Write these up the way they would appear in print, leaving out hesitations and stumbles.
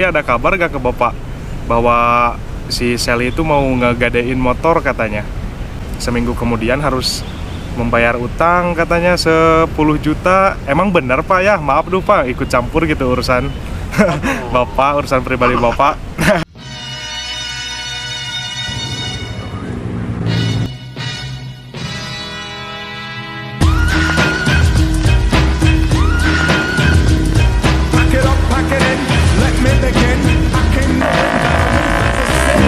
Ada kabar gak ke Bapak bahwa si Sally itu mau ngegadein motor katanya. Seminggu kemudian harus membayar utang katanya 10 juta. Emang benar Pak ya? Maaf dulu Pak, ikut campur gitu urusan Bapak, urusan pribadi Bapak. Pack it up, pack it in, let me begin. I came to win, gotta win, that's a sin.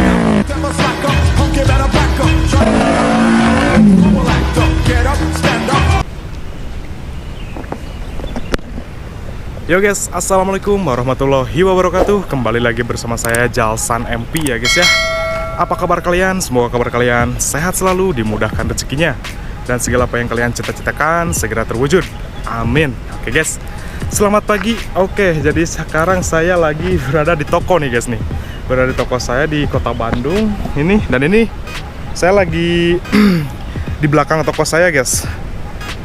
Never slack up, punk, you better back up. Try to will act up, get up, stand up. Yo guys, assalamualaikum warahmatullahi wabarakatuh. Kembali lagi bersama saya Jalsan MP ya guys ya. Apa kabar kalian? Semoga kabar kalian sehat selalu, dimudahkan rezekinya, dan segala apa yang kalian cita-citakan segera terwujud. Amin. Oke guys, selamat pagi. Oke, jadi sekarang saya lagi berada di toko nih guys nih. Berada di toko saya di kota Bandung ini. Dan ini saya lagi di belakang toko saya guys,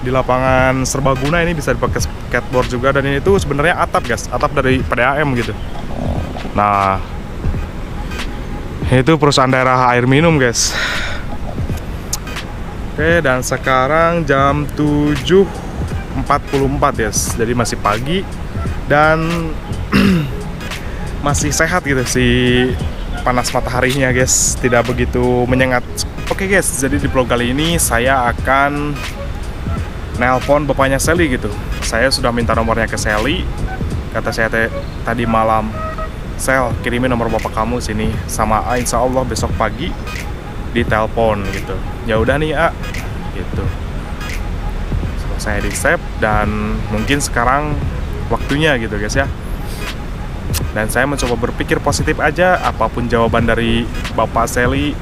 di lapangan serbaguna. Ini bisa dipakai skateboard juga. Dan ini tuh sebenarnya atap guys, atap dari PDAM gitu. Nah, itu perusahaan daerah air minum guys. Oke, dan sekarang jam 7.44 guys. Jadi masih pagi dan masih sehat gitu si panas mataharinya guys, tidak begitu menyengat. Oke guys, jadi di vlog kali ini saya akan nelpon bapaknya Sally gitu. Saya sudah minta nomornya ke Sally. Kata saya tadi malam, Sel, kirimin nomor bapak kamu sini, sama insya Allah besok pagi ditelepon gitu. Ya udah nih A, gitu. Saya di save dan mungkin sekarang waktunya gitu guys ya. Dan saya mencoba berpikir positif aja, apapun jawaban dari bapak Sally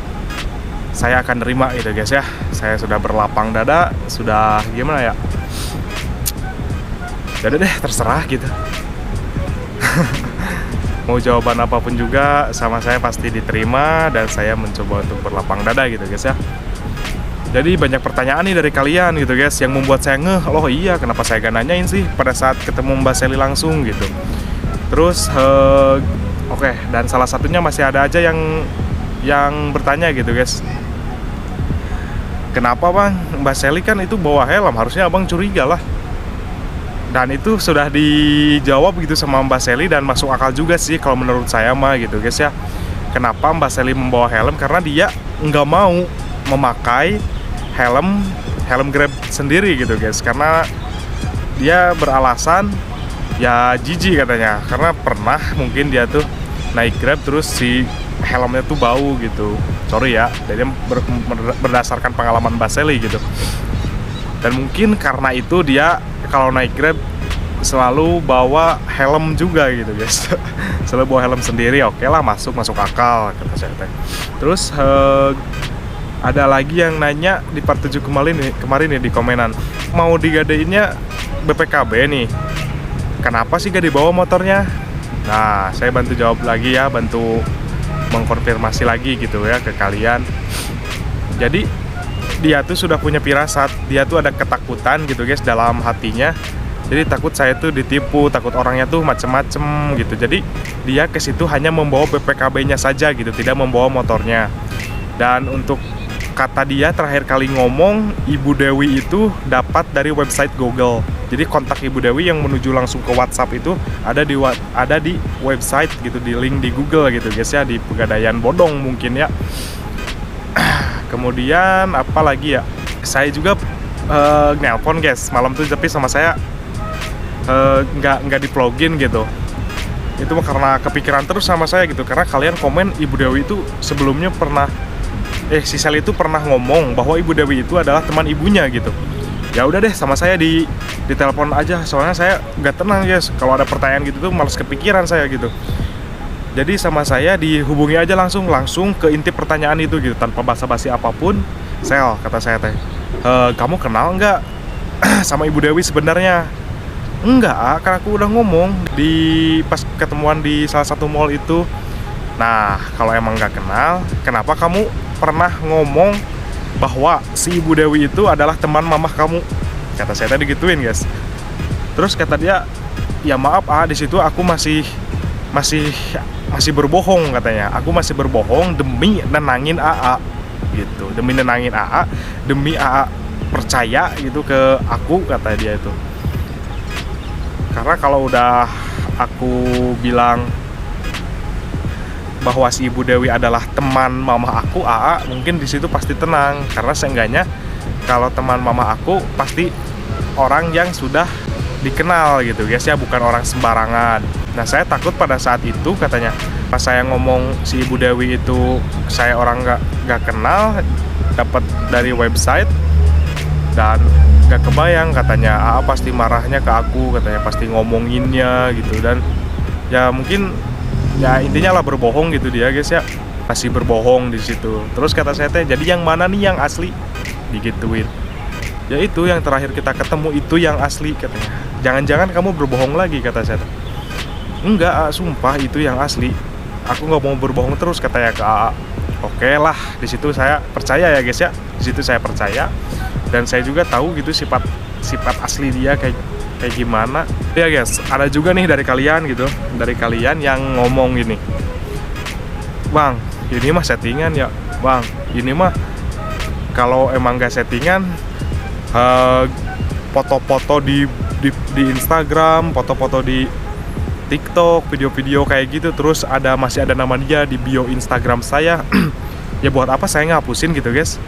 saya akan terima gitu guys ya. Saya sudah berlapang dada, sudah gimana ya, jadi deh terserah gitu. Mau jawaban apapun juga sama saya pasti diterima, dan saya mencoba untuk berlapang dada gitu guys ya. Jadi banyak pertanyaan nih dari kalian gitu guys, yang membuat saya ngeh, loh iya kenapa saya gak nanyain sih pada saat ketemu Mbak Sally langsung gitu. Terus oke, dan salah satunya masih ada aja yang bertanya gitu guys, kenapa bang Mbak Sally kan itu bawa helm, harusnya abang curiga lah. Dan itu sudah dijawab gitu sama Mbak Sally, dan masuk akal juga sih kalau menurut saya mah gitu guys ya. Kenapa Mbak Sally membawa helm? Karena dia nggak mau memakai helm Grab sendiri gitu guys. Karena dia beralasan ya jijik katanya, karena pernah mungkin dia tuh naik Grab terus si helmnya tuh bau gitu. Sorry ya, jadi berdasarkan pengalaman Mbak Sally gitu. Dan mungkin karena itu dia kalau naik Grab selalu bawa helm juga gitu guys. Selalu bawa helm sendiri. Oke lah, masuk akal kata saya teh. Terus ada lagi yang nanya di part 7 kemarin nih di komenan, mau digadeinnya BPKB nih, kenapa sih gak dibawa motornya? Nah, saya bantu jawab lagi ya, bantu mengkonfirmasi lagi gitu ya ke kalian. Jadi dia tuh sudah punya firasat, dia tuh ada ketakutan gitu guys dalam hatinya. Jadi takut saya tuh ditipu, takut orangnya tuh macem-macem gitu. Jadi dia ke situ hanya membawa BPKB-nya saja gitu, tidak membawa motornya. Dan untuk kata dia terakhir kali ngomong, Ibu Dewi itu dapat dari website Google. Jadi kontak Ibu Dewi yang menuju langsung ke WhatsApp itu ada di website gitu, di link di Google gitu guys ya, di Pegadaian Bodong mungkin ya. Kemudian apa lagi ya, saya juga nelpon guys malam tuh, tapi sama saya nggak di-vlogin gitu. Itu karena kepikiran terus sama saya gitu, karena kalian komen Ibu Dewi itu sebelumnya pernah si Sally itu pernah ngomong bahwa Ibu Dewi itu adalah teman ibunya gitu. Ya udah deh, sama saya di telepon aja, soalnya saya nggak tenang guys kalau ada pertanyaan gitu tuh, males kepikiran saya gitu. Jadi sama saya dihubungi aja langsung ke inti pertanyaan itu gitu, tanpa basa-basi apapun. Sel, kata saya teh, kamu kenal nggak sama Ibu Dewi sebenarnya? Enggak, kan aku udah ngomong di pas ketemuan di salah satu mall itu. Nah, kalau emang nggak kenal, kenapa kamu pernah ngomong bahwa si Ibu Dewi itu adalah teman mamah kamu? Kata saya tadi gituin guys. Terus kata dia, ya maaf di situ aku masih masih masih berbohong katanya. Aku masih berbohong demi nenangin AA gitu. Demi nenangin AA, demi AA percaya gitu ke aku, kata dia itu. Karena kalau udah aku bilang bahwa si Ibu Dewi adalah teman mama aku, AA mungkin di situ pasti tenang, karena seenggaknya kalau teman mama aku pasti orang yang sudah dikenal gitu guys ya, bukan orang sembarangan. Nah saya takut pada saat itu katanya, pas saya ngomong si Ibu Dewi itu saya orang nggak kenal, dapat dari website, dan nggak kebayang katanya AA pasti marahnya ke aku, katanya pasti ngomonginnya gitu. Dan ya mungkin ya intinya lah berbohong gitu dia guys ya, masih berbohong di situ. Terus kata saya teh, jadi yang mana nih yang asli, digituin. Ya itu yang terakhir kita ketemu itu yang asli katanya. Jangan-jangan kamu berbohong lagi, kata saya. Enggak, sumpah itu yang asli. Aku nggak mau berbohong terus, katanya ke AA. Oke lah, di situ saya percaya ya guys ya. Di situ saya percaya, dan saya juga tahu gitu sifat asli dia kayak gimana. Ya guys, ada juga nih dari kalian gitu, dari kalian yang ngomong gini, Bang, ini mah settingan ya, Bang. Ini mah kalau emang gak settingan, foto-foto di Instagram, foto-foto di TikTok, video-video kayak gitu, terus masih ada nama dia di bio Instagram saya. Ya buat apa saya ngapusin gitu guys,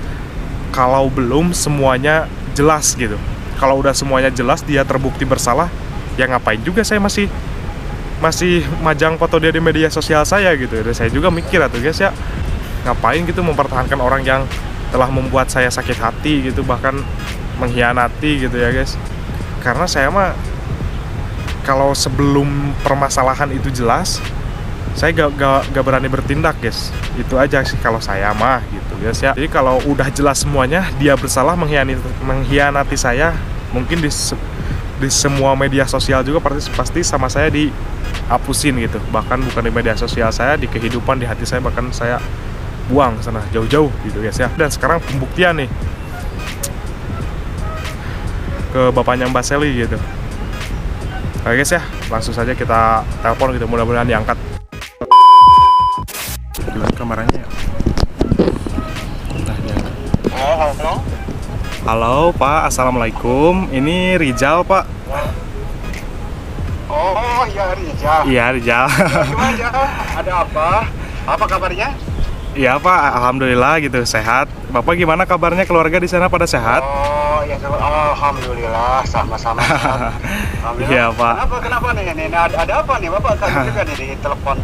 kalau belum semuanya jelas gitu. Kalau udah semuanya jelas, dia terbukti bersalah, ya ngapain juga saya masih majang foto dia di media sosial saya gitu. Dan saya juga mikir tuh guys ya, ngapain gitu mempertahankan orang yang telah membuat saya sakit hati gitu, bahkan mengkhianati gitu ya guys. Karena saya mah kalau sebelum permasalahan itu jelas, saya gak berani bertindak guys. Itu aja sih kalau saya mah gitu guys ya. Jadi kalau udah jelas semuanya dia bersalah, mengkhianati saya, mungkin di semua media sosial juga pasti sama saya dihapusin gitu. Bahkan bukan di media sosial saya, di kehidupan, di hati saya, bahkan saya buang sana jauh-jauh gitu guys ya. Dan sekarang pembuktian nih ke bapaknya Mbak Sally gitu. Oke guys ya, langsung saja kita telepon gitu, mudah-mudahan diangkat. Gimana kamarnya ya? Nah, diangkat. Halo. Halo Pak, Assalamualaikum. Ini Rizal Pak. Oh ya Rizal. Iya Rizal. Gimana ya? Ada apa? Apa kabarnya? Iya Pak, Alhamdulillah gitu, sehat. Bapak gimana kabarnya, keluarga di sana pada sehat? Oh ya, alhamdulillah sama-sama. Alhamdulillah. Iya Pak. Kenapa nih? Ada apa nih? Bapak tadi juga nih di telepon.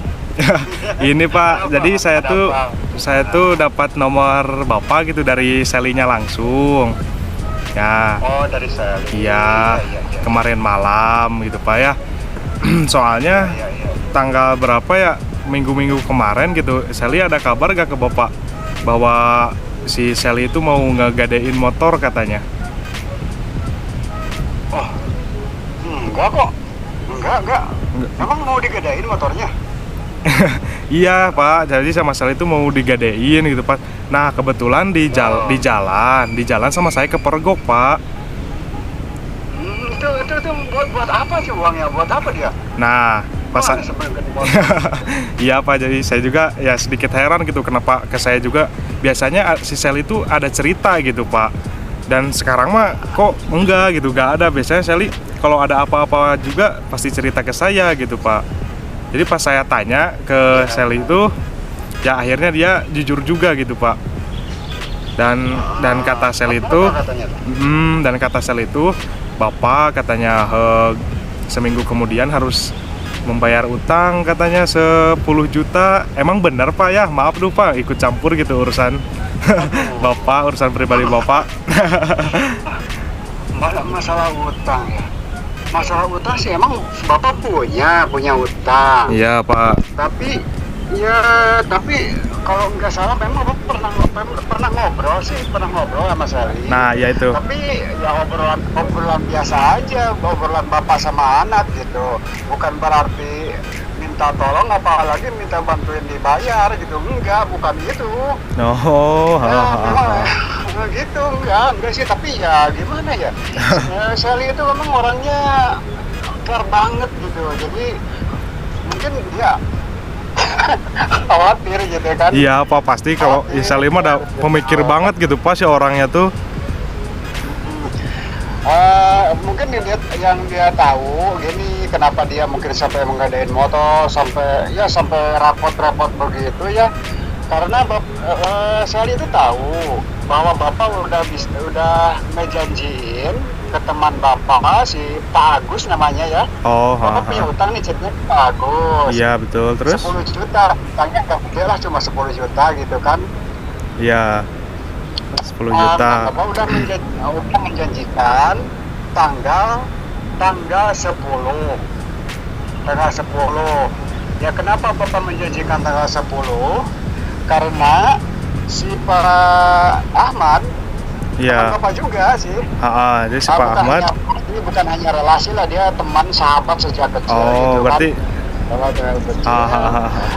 Ini Pak, Kenapa? jadi Ada apa? saya tuh dapat nomor Bapak gitu dari Sally-nya langsung. Ya. Oh dari saya. Iya, kemarin malam gitu Pak ya. Soalnya Iya. tanggal berapa ya, minggu-minggu kemarin gitu, Sally ada kabar gak ke Bapak bahwa si Sally itu mau ngegadein motor katanya? Oh, enggak kok. Enggak. Emang mau digedain motornya? Iya Pak, jadi sama Sally itu mau digadein gitu Pak. Nah kebetulan di jalan sama saya ke Pergok Pak. Itu buat apa sih uangnya? Buat apa dia? Nah pas Mana sebenarnya motor? iya Pak, jadi saya juga ya sedikit heran gitu, kenapa ke saya juga. Biasanya si Sally itu ada cerita gitu Pak, dan sekarang mah kok enggak gitu, gak ada. Biasanya Sally kalau ada apa-apa juga pasti cerita ke saya gitu Pak. Jadi pas saya tanya ke Sally itu, ya akhirnya dia jujur juga gitu Pak. Dan kata Sally itu, Apa katanya? dan kata Sally itu, Bapak katanya seminggu kemudian harus membayar utang katanya 10 juta. Emang benar Pak ya? Maaf dulu Pak, ikut campur gitu urusan Bapak, urusan pribadi Bapak. Masalah utang ya. Masalah utang sih emang Bapak punya utang. Iya Pak. Tapi kalau nggak salah memang Bapak pernah ngobrol sama Sally. Nah ya itu. Tapi ya obrolan biasa aja, obrolan bapak sama anak gitu. Bukan berarti minta tolong, apalagi minta bantuin dibayar gitu. Enggak, bukan gitu. Oh, Ya, gitu, enggak sih. Tapi ya gimana ya? Sally itu memang orangnya care banget gitu. Jadi mungkin dia khawatir gitu kan. Iya Pak, pasti kalau Sally mah ada pemikir banget gitu Pak si orangnya tuh. Mungkin yang dia tahu gini, kenapa dia mungkin sampai mengadain motor sampai repot-repot begitu ya, karena Sally itu tahu bahwa bapak udah ngejanjiin ke teman bapak si Pak Agus namanya ya. Oh, Bapak punya utang nih ceritanya ke Pak Agus. Iya betul, terus? 10 juta, utangnya nggak gede lah, cuma 10 juta gitu kan. Iya, 10 juta. Bapak udah menjanjikan tanggal 10. Tanggal 10. Ya kenapa Bapak menjanjikan tanggal 10? Karena si Pak Ahmad, Iya. teman Bapak juga sih. Jadi si Pak Ahmad. Ini bukan hanya relasi lah, dia teman sahabat sejak kecil gitu Oh, berarti kan. Kalau dari kecil.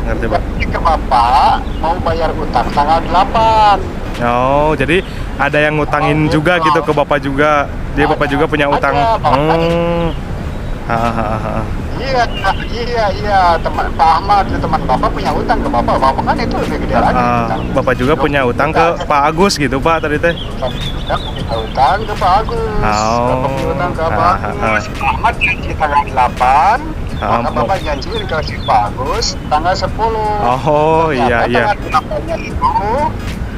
ngerti Pak. Ke Bapak mau bayar utang tanggal 8. Oh, jadi ada yang ngutangin juga gitu ke Bapak juga. Dia Bapak juga punya utang. Ada, Bapak. Iya, teman Pak Ahmad itu teman Bapak punya utang ke Bapak. Bapak kan itu lebih gede lagi. utang. Bapak juga punya utang ke Pak Agus gitu Pak tadi teh. Punya utang ke Pak Agus. Oh. Bapak punya utang ke Pak Agus. Pak Ahmad janji tanggal 8. Maka Bapak janjiin ke si Pak Agus tanggal 10. Oh, iya. Tanggal 8-nya itu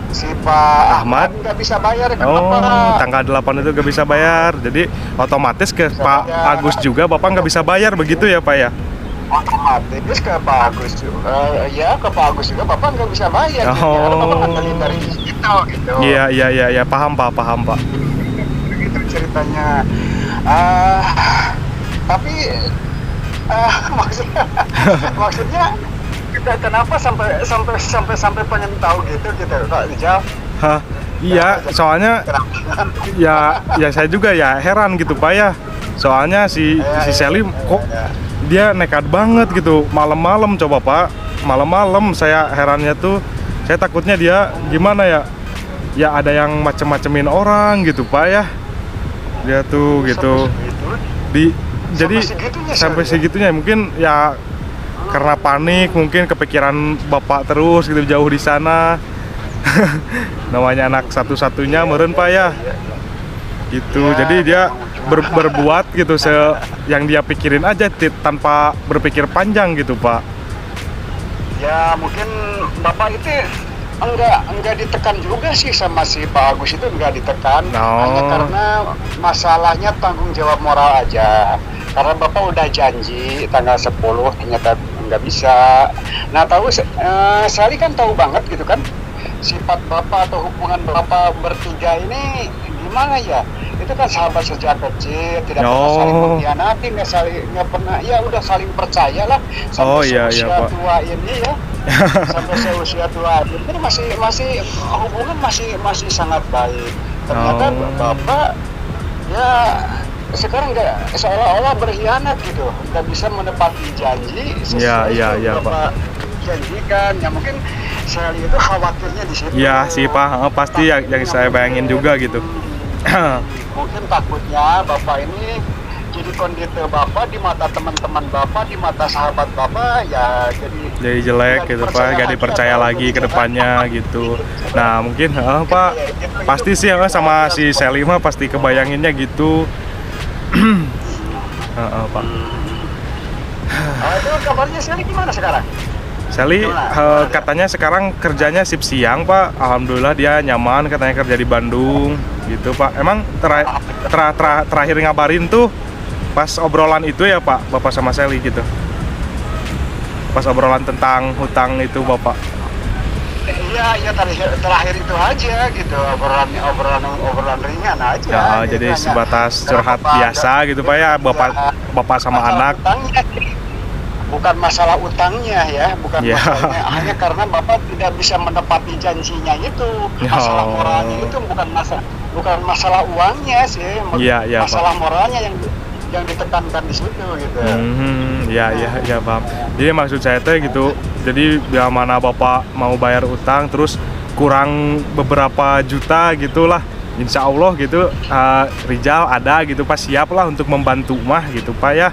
si Pak Ahmad nggak bisa bayar ke Bapak. Tanggal 8 itu nggak bisa bayar. Jadi otomatis ke Pak Agus juga Bapak nggak bisa bayar begitu ya Pak ya? Otomatis ke Pak Agus juga, ke Pak Agus juga Bapak nggak bisa bayar. Karena Bapak ngandelin dari situ gitu. Iya, paham Pak. Begitu ceritanya. Tapi maksudnya kenapa sampai pengen tahu gitu Pak Rijal? Iya, soalnya ya saya juga ya heran gitu Pak ya. Soalnya si Sally kok dia nekat banget gitu malam-malam, coba Pak. Malam-malam saya herannya tuh, saya takutnya dia gimana ya? Ya ada yang macem-macemin orang gitu Pak ya. Dia tuh gitu. Jadi sampai segitunya mungkin ya karena panik, mungkin kepikiran Bapak terus gitu jauh di sana. Namanya anak satu-satunya meren Pak ya. Gitu. Jadi dia berbuat gitu yang dia pikirin aja tanpa berpikir panjang gitu Pak. Ya mungkin Bapak itu enggak ditekan juga sih sama si Pak Agus itu, enggak ditekan. Hanya karena masalahnya tanggung jawab moral aja. Karena Bapak udah janji tanggal 10 ternyata nggak bisa. Nah Sally kan tahu banget gitu kan sifat Bapak atau hubungan Bapak bertiga ini gimana ya. Itu kan sahabat sejak kecil, tidak pernah saling mengkhianati, nggak pernah, ya udah saling percaya lah sampai seusia tua ini ya. Sampai seusia tua ini masih hubungan masih sangat baik. Ternyata Bapak ya sekarang nggak, seolah-olah berkhianat gitu, nggak bisa menepati janji sesuai yang Bapak janjikan. Ya mungkin Sally itu khawatirnya di situ. Iya sih Pak, pasti yang saya bayangin juga gitu. Mungkin takutnya Bapak ini jadi kondite Bapak di mata teman-teman Bapak, di mata sahabat Bapak ya jadi jelek gitu Pak, gak dipercaya lagi ke depannya gitu. Nah mungkin Pak pasti sih sama si Sally mah pasti kebayanginnya gitu. Pak. Itu kabarnya Sally gimana sekarang? Sally katanya sekarang kerjanya shift siang Pak. Alhamdulillah dia nyaman, katanya kerja di Bandung gitu Pak. Emang terakhir ngabarin tuh pas obrolan itu ya Pak, Bapak sama Sally gitu. Pas obrolan tentang hutang itu Bapak. Iya terakhir itu aja gitu, obrolan ringan aja. Ya, jadi sebatas curhat biasa gitu Pak ya, Bapak sama anak. Bukan masalah utangnya ya, masalahnya, hanya karena Bapak tidak bisa menepati janjinya itu. Masalah moralnya itu bukan masalah uangnya sih, masalah moralnya yang ditekankan di situ gitu. Ya paham. Jadi maksud saya teh gitu. Jadi bila mana Bapak mau bayar utang terus kurang beberapa juta gitulah, insya Allah gitu Rijal ada gitu Pak, siap lah untuk membantu mah gitu Pak ya.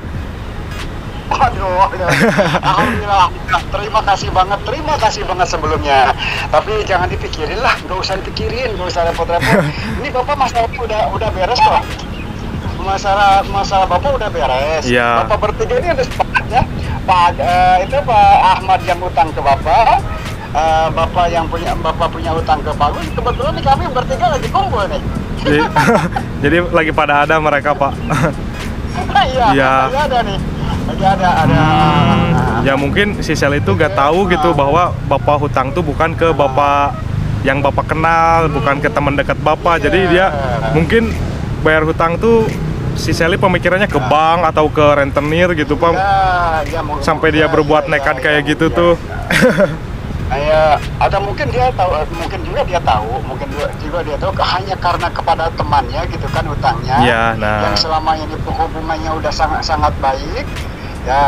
Waduh, alhamdulillah, terima kasih banget sebelumnya. Tapi jangan dipikirin lah, nggak usah dipikirin, nggak usah repot-repot. Ini bapak masalahnya udah beres kok. Masalah bapak udah beres. Iya. Bapak bertiga ini ada sepakat ya. Pak Ahmad yang utang ke bapak. Bapak punya utang ke Pak Agus. Kebetulan nih kami bertiga lagi kumpul nih. Jadi, jadi lagi pada ada mereka, Pak. Iya, Iya. lagi ada nih. Lagi ada. Ya mungkin si Sel itu gak tahu gitu bahwa bapak hutang tuh bukan ke bapak yang bapak kenal, bukan ke teman dekat bapak. Jadi dia mungkin bayar hutang tuh si Sally pemikirannya ke bank atau ke rentenir gitu, Pak. Sampai dia berbuat nekat kayak gitu tuh. Ya, ada mungkin dia tahu, mungkin juga dia tahu hanya karena kepada temannya gitu kan hutangnya. Iya, nah. Yang selama ini hubungannya udah sangat baik. Ya,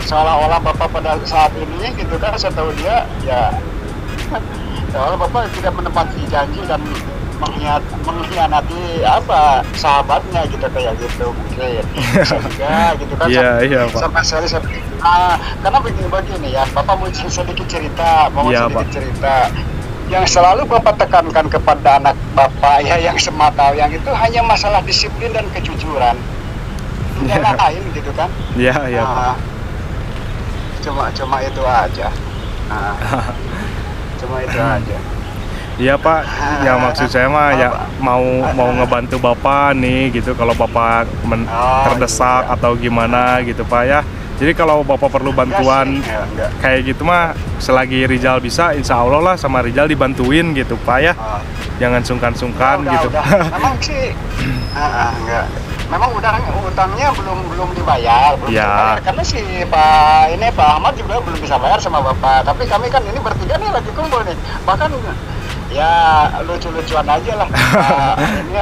seolah-olah bapak pada saat ini gitu kan, saya tahu dia ya seolah bapak tidak menepati janji dan mengkhianati sahabatnya gitu kayak gitu mungkin. Sehingga gitu kan. Iya, Pak. Sampai saya karena begini ya, bapak mau sedikit cerita, yang selalu bapak tekankan kepada anak bapak ya, yang semata yang itu hanya masalah disiplin dan kejujuran, tidak lain gitu kan. Iya, Pak. Cuma itu aja. Cuma itu aja. Iya, Pak, ya maksud saya mah ya mau ngebantu bapak nih gitu, kalau bapak terdesak atau gimana gitu, Pak ya. Jadi kalau bapak perlu bantuan kayak gitu mah, selagi Rizal bisa, insya Allah lah sama Rizal dibantuin gitu, Pak ya. Jangan sungkan-sungkan gitu. Memang sih, enggak. Memang utangnya belum dibayar, karena si Pak Ahmad juga belum bisa bayar sama bapak. Tapi kami kan ini bertiga nih lagi kumpul nih, bahkan ya lucu-lucuan aja lah. Ini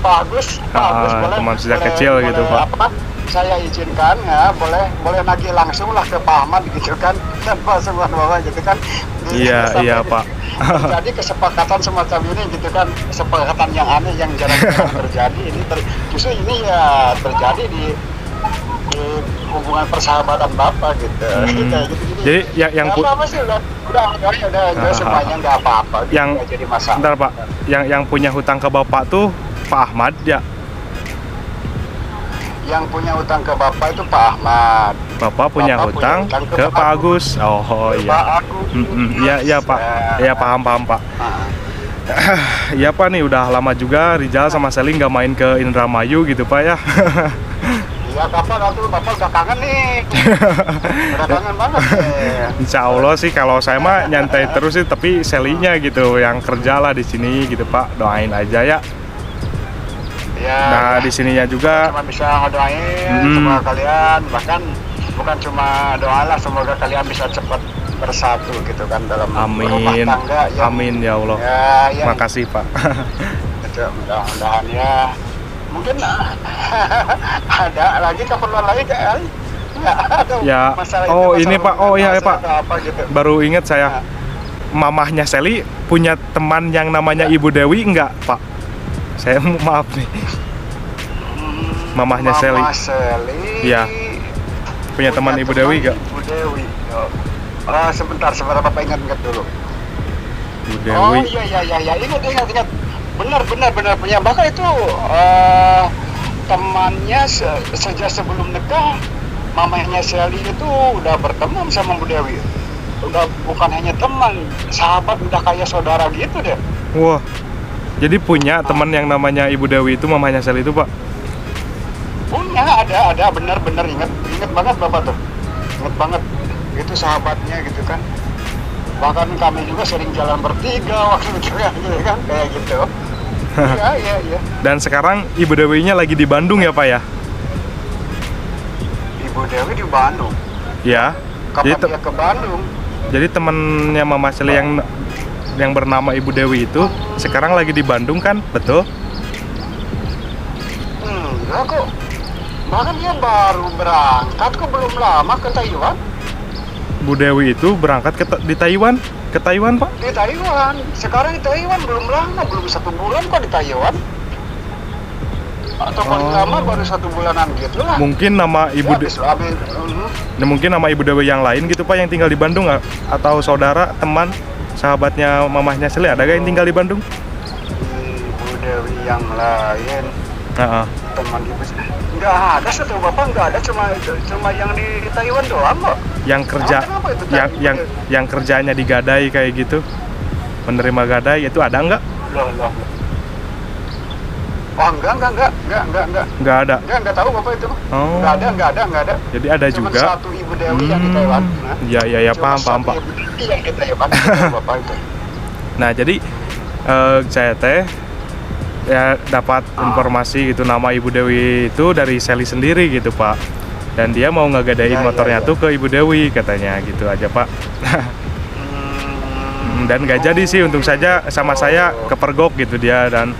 Pak Agus boleh teman sejak kecil gitu, Pak. Saya izinkan ya, boleh nagih langsung lah ke Pak Ahmad gitu kan, dan Pak Subhanallah gitu kan. Iya, Pak. Jadi kesepakatan semacam ini gitu kan, kesepakatan yang aneh yang jarang-jarang terjadi. Justru ini ya terjadi di hubungan persahabatan bapak gitu. Jadi yang apa sih udah semuanya nggak apa-apa. Gitu, yang jadi masalah. Bentar, Pak. Yang punya hutang ke bapak tuh Pak Ahmad ya. Yang punya utang ke bapak itu Pak Ahmad. Bapak punya hutang ke Pak Agus. Oh iya. Pak Agus. Iya, Pak. Iya, paham, Pak. Iya, Pak, nih udah lama juga Rizal sama Sally nggak main ke Indramayu gitu, Pak ya. Iya, kapan tuh bapak udah kangen nih. Udah kangen banget. Insya Allah sih kalau saya mah nyantai terus sih, tapi Sally-nya gitu yang kerja lah di sini gitu, Pak. Doain aja ya. Nah, di sininya juga cuma bisa ngedoain semoga kalian, bahkan bukan cuma doa lah, semoga kalian bisa cepat bersatu gitu kan dalam rumah tangga yang, amin ya Allah. Makasih, Pak. Mudah-mudahan ya, mungkin ada lagi keperluan lagi kali. Ya. Ini Pak. Iya, Pak. Gitu. Baru ingat saya, mamahnya Sally punya teman yang namanya Ibu Dewi enggak, Pak? Saya maaf nih. Mamahnya Sally. Iya. Punya teman Ibu Dewi enggak? Ibu Dewi. Sebentar Bapak ingat dulu. Ibu Dewi. Oh iya, ingat. Benar punya. Bahkan itu temannya sejak sebelum nikah, mamahnya Sally itu udah berteman sama Bu Dewi. Udah bukan hanya teman, sahabat, udah kayak saudara gitu deh. Wah. Jadi punya teman yang namanya Ibu Dewi itu, mamahnya Sally itu, Pak? Punya, ada, benar ingat banget Bapak tuh. Ingat banget. Itu sahabatnya gitu kan. Bahkan kami juga sering jalan bertiga waktu itu kan, kayak gitu. Iya. Dan sekarang Ibu Dewinya lagi di Bandung ya, Pak ya? Ibu Dewi di Bandung? Ya. Kapan dia ke Bandung? Jadi temennya Mama Sally yang bernama Ibu Dewi itu sekarang lagi di Bandung kan, betul? Enggak kok. Bahkan dia baru berangkat kok, belum lama ke Taiwan. Bu Dewi itu berangkat di Taiwan? Ke Taiwan, Pak? Di Taiwan. Sekarang di Taiwan belum lama, belum 1 bulan kok di Taiwan. Atau paling lama baru 1 bulanan gitu lah. Mungkin nama ibu mungkin nama ibu Dewi yang lain gitu Pak yang tinggal di Bandung atau saudara, teman, sahabatnya mamahnya Seli ada gak yang tinggal di Bandung? Ibu Dewi yang lain. Teman ibu nggak ada, satu bapak nggak ada, cuma yang di Taiwan doang kok. Yang kerja yang kerjanya di gadai kayak gitu, menerima gadai itu ada nggak? Loh. Oh enggak Nggak ada. Nggak tahu bapak itu. Oh. Nggak ada. Jadi ada Cuma juga. satu ibu Dewi yang di Taiwan. Nah, Ya paham Pak. Ibu Dewi yang di Taiwan bapak itu. Nah jadi saya teh ya dapat informasi gitu nama Ibu Dewi itu dari Seli sendiri gitu Pak, dan dia mau ngegadain motornya tuh ke Ibu Dewi katanya gitu aja Pak. Dan nggak jadi sih, untung saja sama saya kepergok gitu dia. Dan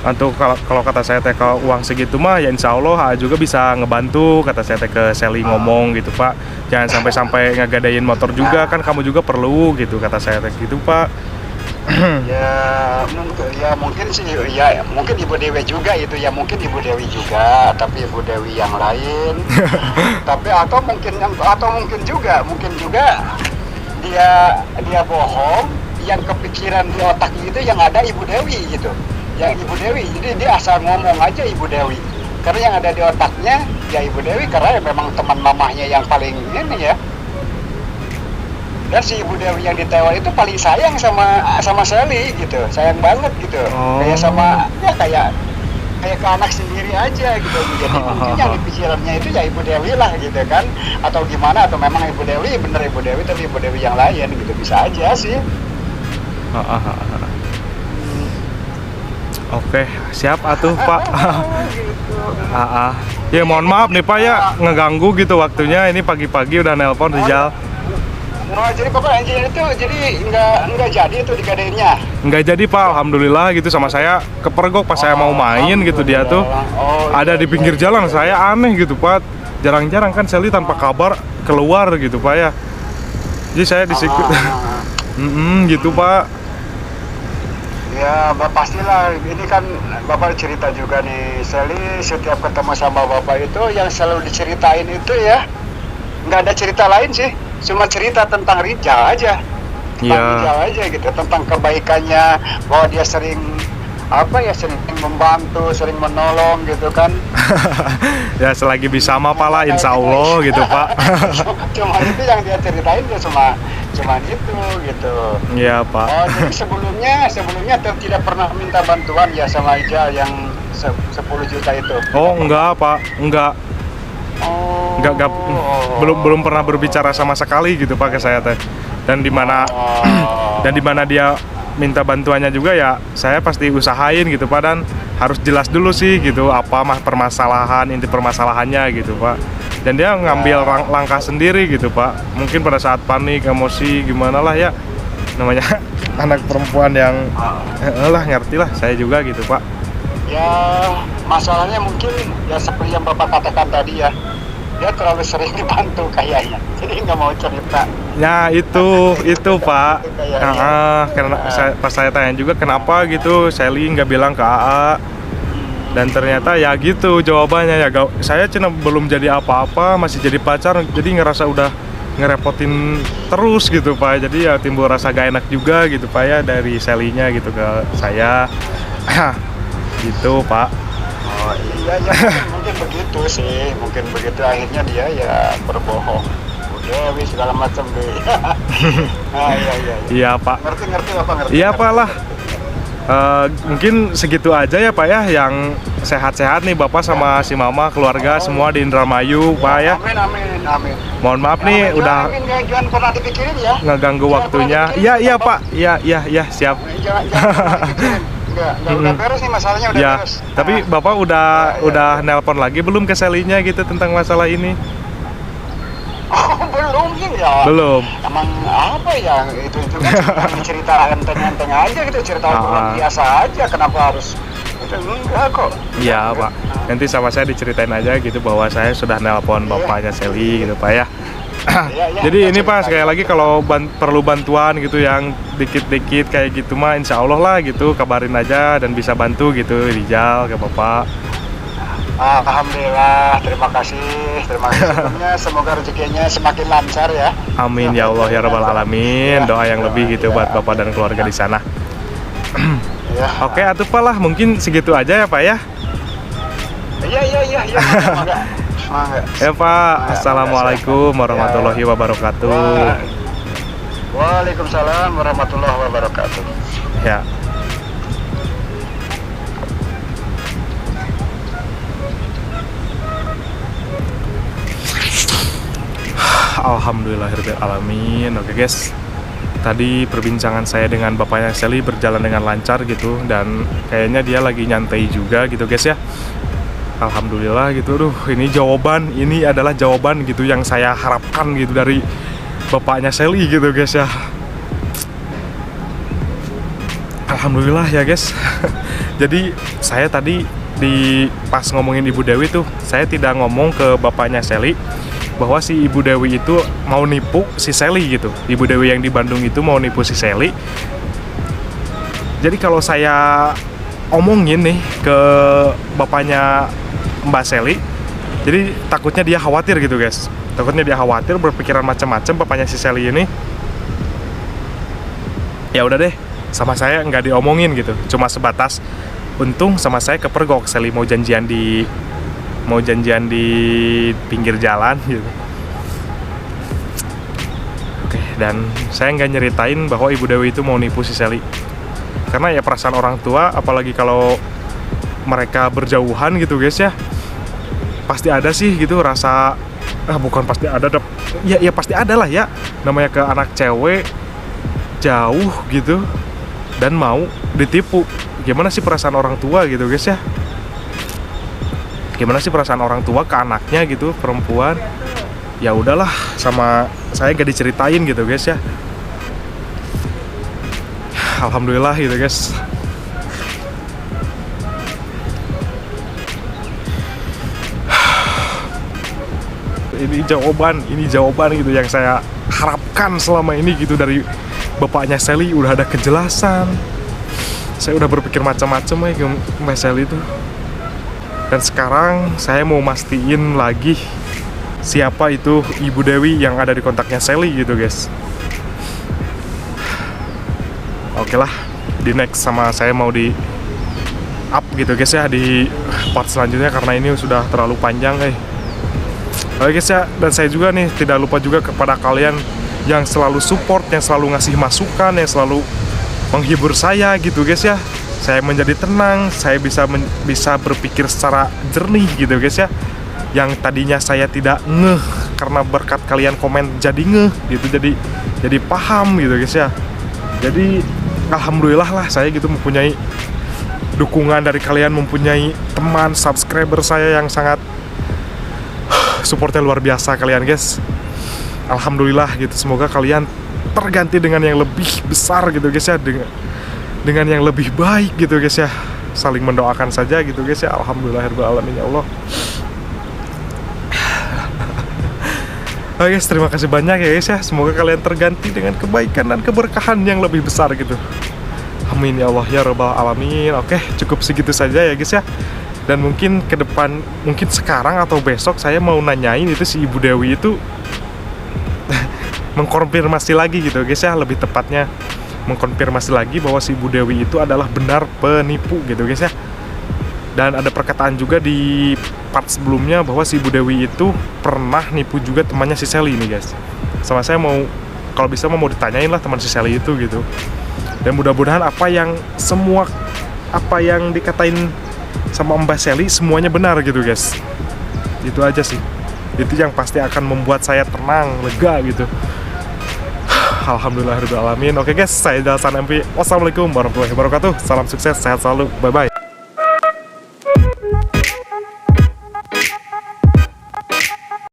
untuk kalau kata saya teh kalau uang segitu mah ya insya Allah juga bisa ngebantu, kata saya teh ke Seli ngomong gitu Pak, jangan sampai ngegadain motor juga kan, kamu juga perlu gitu kata saya teh gitu Pak. Mungkin sih ya mungkin Ibu Dewi juga itu ya, mungkin Ibu Dewi juga tapi Ibu Dewi yang lain. Tapi atau mungkin juga dia bohong, yang kepikiran di otaknya itu yang ada Ibu Dewi gitu, yang Ibu Dewi, jadi dia asal ngomong aja Ibu Dewi karena yang ada di otaknya ya Ibu Dewi karena ya memang teman mamahnya yang paling ini ya. Dan si Ibu Dewi yang di Taiwan itu paling sayang sama Seli gitu, sayang banget gitu. Kayak ke anak sendiri aja gitu. Jadi mungkin yang di pikirannya itu ya Ibu Dewi lah gitu kan, atau gimana, atau memang Ibu Dewi bener Ibu Dewi tapi Ibu Dewi yang lain gitu, bisa aja sih. Oke, siap atuh Pak. Gitu. Ya mohon maaf nih Pak ya ngeganggu gitu waktunya, ini pagi-pagi udah nelpon Rizal. Oh, jadi Bapak engineer itu jadi nggak jadi itu digadainnya? Nggak jadi Pak, alhamdulillah gitu, sama saya kepergok pas saya mau main gitu, dia tuh ada di pinggir jalan, saya aneh gitu Pak, jarang-jarang kan Seli tanpa kabar keluar gitu Pak ya, jadi saya disikut. Gitu Pak. Ya pastilah, ini kan Bapak cerita juga nih, Seli setiap ketemu sama Bapak itu yang selalu diceritain itu ya nggak ada cerita lain sih, cuma cerita tentang Rizal aja, Rizal aja gitu, tentang kebaikannya, bahwa dia sering membantu, sering menolong gitu kan. Ya selagi bisa mah Pak lah, insya Allah gitu Pak. Cuma itu yang dia ceritain ya, cuma itu gitu. Iya Pak. Oh, jadi sebelumnya tidak pernah minta bantuan ya sama Rizal yang 10 juta itu? Oh enggak Pak, enggak. Enggak, belum pernah berbicara sama sekali gitu Pak ke saya teh. Dan di mana dia minta bantuannya juga ya saya pasti usahain gitu Pak, dan harus jelas dulu sih gitu apa inti permasalahannya gitu Pak. Dan dia ngambil langkah sendiri gitu Pak. Mungkin pada saat panik, emosi gimana lah ya, namanya anak perempuan yang ngerti lah saya juga gitu Pak. Ya masalahnya mungkin ya seperti yang Bapak katakan tadi ya, dia terlalu sering dibantu kayaknya, jadi nggak mau cerita. Ya itu Pak. Karena pas saya tanya juga kenapa gitu Seli nggak bilang ke AA, dan ternyata ya gitu jawabannya ya, saya cina belum jadi apa-apa, masih jadi pacar, jadi ngerasa udah ngerepotin terus gitu Pak. Jadi ya timbul rasa gak enak juga gitu Pak ya dari Selinya gitu ke saya. Gitu Pak. Oh iya mungkin begitu sih, mungkin begitu akhirnya dia ya berbohong, udah segala macam deh. Iya Pak. Ngerti apa ngerti? Iya Pak lah. Mungkin segitu aja ya Pak ya, yang sehat-sehat nih Bapak sama si Mama, keluarga semua di Indramayu Pak ya. Amin. Mohon maaf nih udah jangan pernah dipikirin ya, ngeganggu waktunya. Iya Pak. Iya siap. Jangan udah beres nih masalahnya, udah ya, beres. Tapi Bapak udah nelpon lagi belum ke Selinya gitu tentang masalah ini? Oh, belum sih ya. Belum. Emang apa ya, itu kan cerita enteng-enteng aja gitu, cerita orang biasa aja, kenapa harus itu? Enggak kok. Iya Pak, nanti sama saya diceritain aja gitu bahwa saya sudah nelpon bapaknya Seli gitu Pak ya. Jadi ini Pak, sekali lagi kalau perlu bantuan gitu yang dikit-dikit kayak gitu mah insya Allah lah gitu, kabarin aja dan bisa bantu gitu Rizal ke Bapak. Alhamdulillah, terima kasih sebelumnya. Semoga rezekinya semakin lancar ya. Amin ya Allah ya Rabbal Alamin. Doa yang lebih gitu buat Bapak dan keluarga di sana. Ya. Oke, atuh Pak lah, mungkin segitu aja ya Pak ya. Iya. Semangat. Ya Pak, Assalamualaikum warahmatullahi wabarakatuh. Waalaikumsalam warahmatullahi wabarakatuh. Ya. Alhamdulillahirrahmanirrahim. Oke guys, tadi perbincangan saya dengan bapaknya Sally berjalan dengan lancar gitu, dan kayaknya dia lagi nyantai juga gitu guys ya. Alhamdulillah gitu. Ini adalah jawaban gitu yang saya harapkan gitu dari bapaknya Sally gitu guys ya. Alhamdulillah ya guys. Jadi saya tadi pas ngomongin Ibu Dewi tuh, saya tidak ngomong ke bapaknya Sally bahwa si Ibu Dewi itu mau nipu si Sally gitu. Ibu Dewi yang di Bandung itu mau nipu si Sally. Jadi kalau saya omongin nih ke bapaknya Mbak Sally, jadi takutnya dia khawatir gitu guys. Takutnya dia khawatir, berpikiran macam-macam bapaknya si Sally ini. Ya udah deh, sama saya nggak diomongin gitu. Cuma sebatas untung sama saya kepergok. Sally mau janjian di pinggir jalan gitu. Oke, dan saya nggak nyeritain bahwa Ibu Dewi itu mau nipu si Sally, karena ya perasaan orang tua, apalagi kalau mereka berjauhan gitu guys ya, pasti ada sih gitu rasa, bukan pasti ada, ya pasti ada lah ya, namanya ke anak cewek jauh gitu dan mau ditipu. Gimana sih perasaan orang tua gitu guys ya? Gimana sih perasaan orang tua ke anaknya gitu, perempuan? Ya udahlah, sama saya gak diceritain gitu guys ya. Alhamdulillah gitu guys. Ini jawaban gitu yang saya harapkan selama ini gitu dari bapaknya Sally. Udah ada kejelasan. Saya udah berpikir macam-macam ya ke Mbak Sally itu. Dan sekarang saya mau mastiin lagi siapa itu Ibu Dewi yang ada di kontaknya Sally gitu guys. Oke lah, di next sama saya mau di up gitu guys ya, di part selanjutnya, karena ini sudah terlalu panjang Oke guys ya, dan saya juga nih tidak lupa juga kepada kalian yang selalu support, yang selalu ngasih masukan, yang selalu menghibur saya gitu guys ya. Saya menjadi tenang, saya bisa berpikir secara jernih gitu guys ya. Yang tadinya saya tidak ngeh, karena berkat kalian komen jadi ngeh gitu, jadi paham gitu guys ya. Jadi alhamdulillah lah saya gitu mempunyai dukungan dari kalian, mempunyai teman subscriber saya yang sangat supportnya luar biasa kalian guys. Alhamdulillah gitu, semoga kalian terganti dengan yang lebih besar gitu guys ya, dengan yang lebih baik gitu guys ya. Saling mendoakan saja gitu guys ya. Alhamdulillahirrahmanirrahim ya Allah. Oke guys, terima kasih banyak ya guys ya. Semoga kalian terganti dengan kebaikan dan keberkahan yang lebih besar gitu. Amin ya Allah ya Rabbal Alamin. Oke, cukup segitu saja ya guys ya. Dan mungkin ke depan, mungkin sekarang atau besok saya mau nanyain itu si Ibu Dewi itu mengkonfirmasi lagi gitu guys ya, lebih tepatnya mengkonfirmasi lagi bahwa si Ibu Dewi itu adalah benar penipu gitu guys ya. Dan ada perkataan juga di part sebelumnya bahwa si Ibu Dewi itu pernah nipu juga temannya si Sally ini guys. Sama saya mau, kalau bisa mau ditanyain lah teman si Sally itu gitu. Dan mudah-mudahan apa yang dikatain sama Mbak Sally semuanya benar gitu guys. Itu aja sih. Itu yang pasti akan membuat saya tenang, lega gitu. Alhamdulillahirrahmanirrahim. Oke guys, saya Jalsan MP. Wassalamualaikum warahmatullahi wabarakatuh. Salam sukses, sehat selalu. Bye-bye.